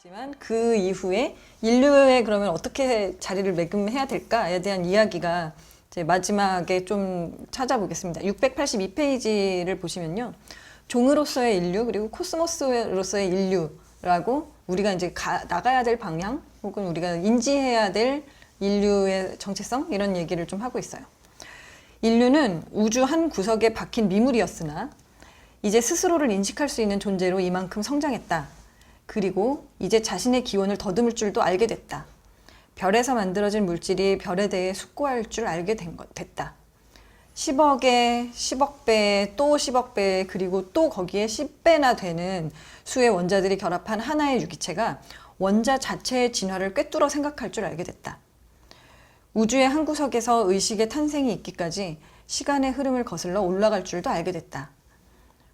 지만 그 이후에 인류에 그러면 어떻게 자리를 매김해야 될까에 대한 이야기가 이제 마지막에 좀 찾아보겠습니다. 682페이지를 보시면요. 종으로서의 인류 그리고 코스모스로서의 인류라고 우리가 이제 나가야 될 방향 혹은 우리가 인지해야 될 인류의 정체성 이런 얘기를 좀 하고 있어요. 인류는 우주 한 구석에 박힌 미물이었으나 이제 스스로를 인식할 수 있는 존재로 이만큼 성장했다. 그리고 이제 자신의 기원을 더듬을 줄도 알게 됐다. 별에서 만들어진 물질이 별에 대해 숙고할 줄 알게 됐다. 10억에 10억 배, 또 10억 배, 그리고 또 거기에 10배나 되는 수의 원자들이 결합한 하나의 유기체가 원자 자체의 진화를 꿰뚫어 생각할 줄 알게 됐다. 우주의 한 구석에서 의식의 탄생이 있기까지 시간의 흐름을 거슬러 올라갈 줄도 알게 됐다.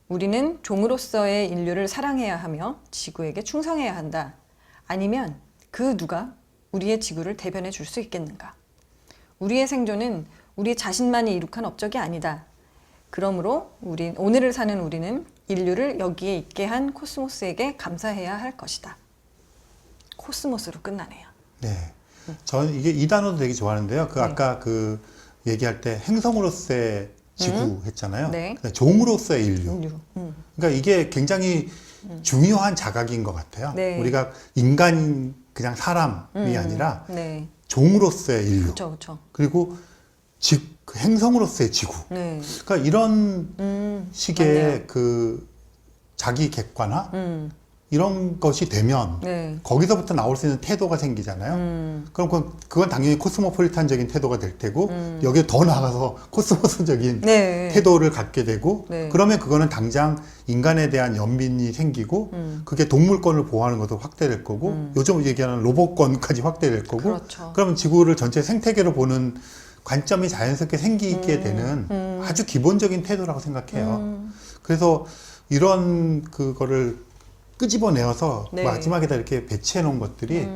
우리는 종으로서의 인류를 사랑해야 하며 지구에게 충성해야 한다. 아니면 그 누가 우리의 지구를 대변해 줄 수 있겠는가? 우리의 생존은 우리 자신만이 이룩한 업적이 아니다. 그러므로 오늘을 사는 우리는 인류를 여기에 있게 한 코스모스에게 감사해야 할 것이다. 코스모스로 끝나네요. 네. 저는 이 단어도 되게 좋아하는데요. 아까 얘기할 때 행성으로서의 지구 했잖아요. 네. 종으로서의 인류. 그러니까 이게 굉장히 중요한 자각인 것 같아요. 네. 우리가 인간 그냥 사람이 아니라 네. 종으로서의 인류. 그렇죠. 그리고 행성으로서의 지구. 네. 그러니까 이런 식의 맞네요. 자기 객관화 이런 것이 되면 네. 거기서부터 나올 수 있는 태도가 생기잖아요. 그럼 그건 당연히 코스모폴리탄적인 태도가 될 테고 여기에 더 나아가서 코스모스적인 네. 태도를 갖게 되고 네. 그러면 그거는 당장 인간에 대한 연민이 생기고 그게 동물권을 보호하는 것도 확대될 거고 요즘 얘기하는 로봇권까지 확대될 거고 그렇죠. 그러면 지구를 전체 생태계로 보는 관점이 자연스럽게 생기게 되는 아주 기본적인 태도라고 생각해요. 그래서 이런 그거를 끄집어내어서 네. 마지막에다 이렇게 배치해 놓은 것들이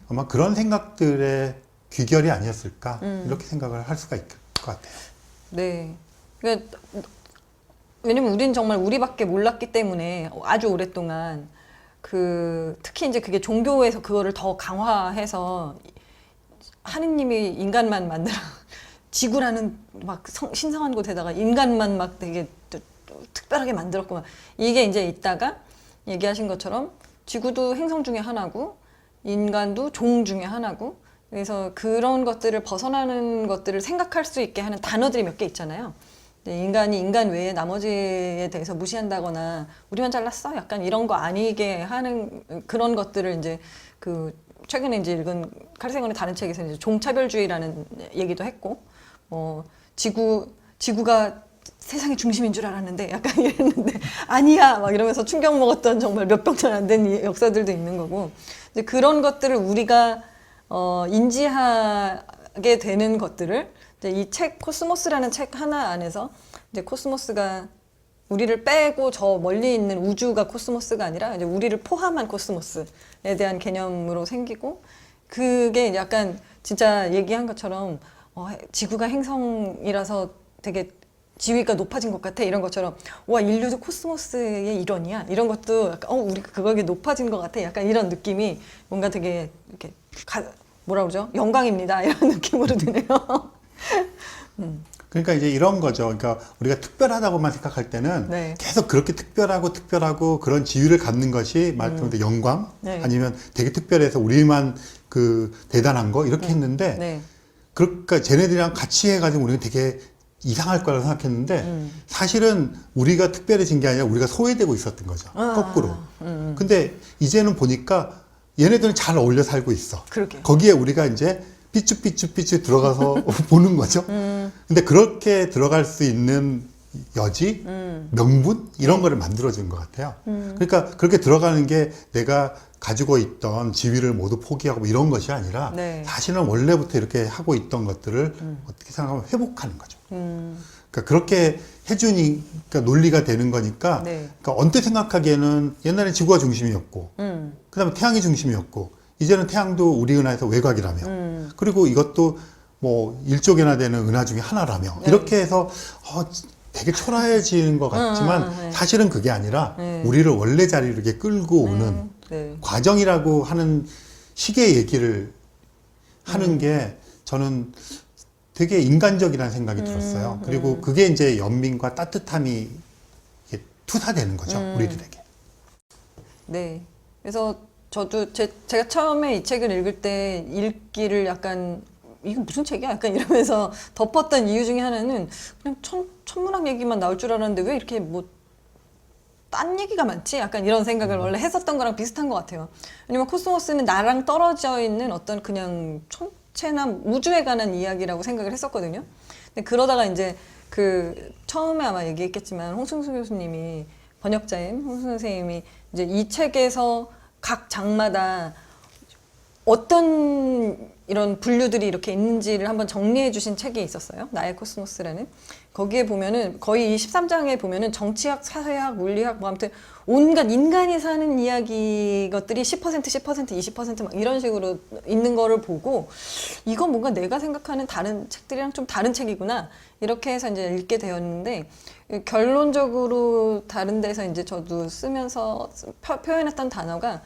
아마 그런 생각들의 귀결이 아니었을까 이렇게 생각을 할 수가 있을 것 같아요. 네. 그러니까 왜냐면 우린 정말 우리밖에 몰랐기 때문에 아주 오랫동안 특히 이제 그게 종교에서 그거를 더 강화해서 하느님이 인간만 만들어 지구라는 막 신성한 곳에다가 인간만 막 되게 특별하게 만들었구만. 이게 이제 있다가 얘기하신 것처럼 지구도 행성 중에 하나고 인간도 종 중에 하나고 그래서 그런 것들을 벗어나는 것들을 생각할 수 있게 하는 단어들이 몇 개 있잖아요. 인간이 인간 외에 나머지에 대해서 무시한다거나 우리만 잘났어? 약간 이런 거 아니게 하는 그런 것들을 이제 최근에 이제 읽은 칼세건의 다른 책에서 이제 종차별주의라는 얘기도 했고 지구가 세상의 중심인 줄 알았는데 약간 이랬는데 아니야 막 이러면서 충격 먹었던 정말 몇 병 전 안 된 역사들도 있는 거고 이제 그런 것들을 우리가 인지하게 되는 것들을 이제 이 책 코스모스라는 책 하나 안에서 이제 코스모스가 우리를 빼고 저 멀리 있는 우주가 코스모스가 아니라 이제 우리를 포함한 코스모스에 대한 개념으로 생기고 그게 약간 진짜 얘기한 것처럼 지구가 행성이라서 되게 지위가 높아진 것 같아 이런 것처럼 와 인류도 코스모스의 일원이야 이런 것도 약간 우리가 그거에 높아진 것 같아 약간 이런 느낌이 뭔가 되게 이렇게 뭐라 그러죠 영광입니다 이런 느낌으로 드네요. 그러니까 이제 이런 거죠. 그러니까 우리가 특별하다고만 생각할 때는 네. 계속 그렇게 특별하고 그런 지위를 갖는 것이 말하자면 영광 네. 아니면 되게 특별해서 우리만 대단한 거 이렇게 했는데 네. 그러니까 쟤네들이랑 같이 해가지고 우리는 되게 이상할 거라고 생각했는데 사실은 우리가 특별해진 게 아니라 우리가 소외되고 있었던 거죠. 거꾸로. 근데 이제는 보니까 얘네들은 잘 어울려 살고 있어. 그러게요. 거기에 우리가 이제 삐쭈 들어가서 보는 거죠. 근데 그렇게 들어갈 수 있는 여지, 명분 이런 거를 만들어준 것 같아요. 그러니까 그렇게 들어가는 게 내가 가지고 있던 지위를 모두 포기하고 뭐 이런 것이 아니라 네. 사실은 원래부터 이렇게 하고 있던 것들을 어떻게 생각하면 회복하는 거죠. 그러니까 그렇게 해주니까 논리가 되는 거니까 네. 그러니까 언뜻 생각하기에는 옛날엔 지구가 중심이었고 그다음에 태양이 중심이었고 이제는 태양도 우리 은하에서 외곽이라며 그리고 이것도 뭐 일조개나 되는 은하 중에 하나라며 네. 이렇게 해서 되게 초라해지는 것 같지만 네. 사실은 그게 아니라 네. 우리를 원래 자리로 이렇게 끌고 오는 네. 과정이라고 하는 식의 얘기를 하는 게 저는 되게 인간적이라는 생각이 들었어요. 그리고 그게 이제 연민과 따뜻함이 이게 투사되는 거죠, 우리들에게. 네. 그래서 저도 제가 처음에 이 책을 읽을 때 읽기를 약간 이거 무슨 책이야? 약간 이러면서 덮었던 이유 중에 하나는 그냥 천문학 얘기만 나올 줄 알았는데 왜 이렇게 뭐 딴 얘기가 많지? 약간 이런 생각을 원래 했었던 거랑 비슷한 것 같아요. 왜냐면 코스모스는 나랑 떨어져 있는 어떤 그냥 천체나 우주에 관한 이야기라고 생각을 했었거든요. 근데 그러다가 이제 그 처음에 아마 얘기했겠지만 홍승수 교수님이 번역자인 홍승수 선생님이 이제 이 책에서 각 장마다 어떤 이런 분류들이 이렇게 있는지를 한번 정리해 주신 책이 있었어요. 나의 코스모스라는. 거기에 보면은 거의 이 13장에 보면은 정치학, 사회학, 물리학 뭐 아무튼 온갖 인간이 사는 이야기 것들이 10%, 20%막 이런 식으로 있는 거를 보고 이건 뭔가 내가 생각하는 다른 책들이랑 좀 다른 책이구나. 이렇게 해서 이제 읽게 되었는데 결론적으로 다른 데서 이제 저도 쓰면서 표현했던 단어가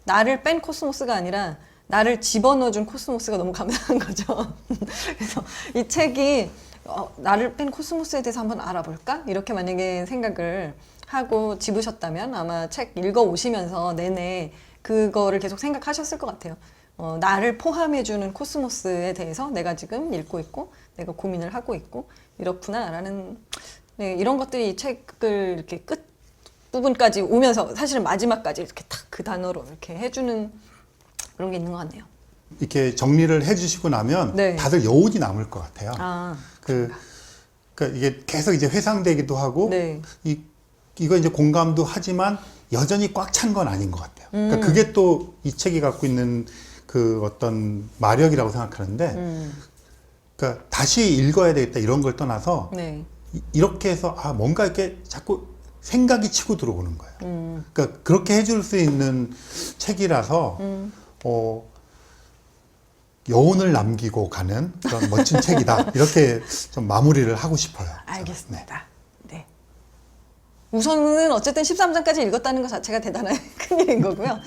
나를 뺀 코스모스가 아니라 나를 집어넣어준 코스모스가 너무 감사한 거죠. 그래서 이 책이 나를 뺀 코스모스에 대해서 한번 알아볼까? 이렇게 만약에 생각을 하고 집으셨다면 아마 책 읽어오시면서 내내 그거를 계속 생각하셨을 것 같아요. 나를 포함해주는 코스모스에 대해서 내가 지금 읽고 있고 내가 고민을 하고 있고 이렇구나라는 네, 이런 것들이 이 책을 이렇게 끝 부분까지 오면서 사실은 마지막까지 이렇게 탁 그 단어로 이렇게 해주는 그런 게 있는 것 같네요. 이렇게 정리를 해주시고 나면 네. 다들 여운이 남을 것 같아요. 아, 그러니까 이게 계속 이제 회상되기도 하고 네. 이거 이제 공감도 하지만 여전히 꽉 찬 건 아닌 것 같아요. 그러니까 그게 또 이 책이 갖고 있는 그 어떤 마력이라고 생각하는데, 그러니까 다시 읽어야 되겠다 이런 걸 떠나서 네. 이렇게 해서 뭔가 이렇게 자꾸 생각이 치고 들어오는 거예요. 그러니까 그렇게 해줄 수 있는 책이라서 여운을 남기고 가는 그런 멋진 책이다. 이렇게 좀 마무리를 하고 싶어요. 알겠습니다. 네. 우선은 어쨌든 13장까지 읽었다는 것 자체가 대단한 큰일인 거고요.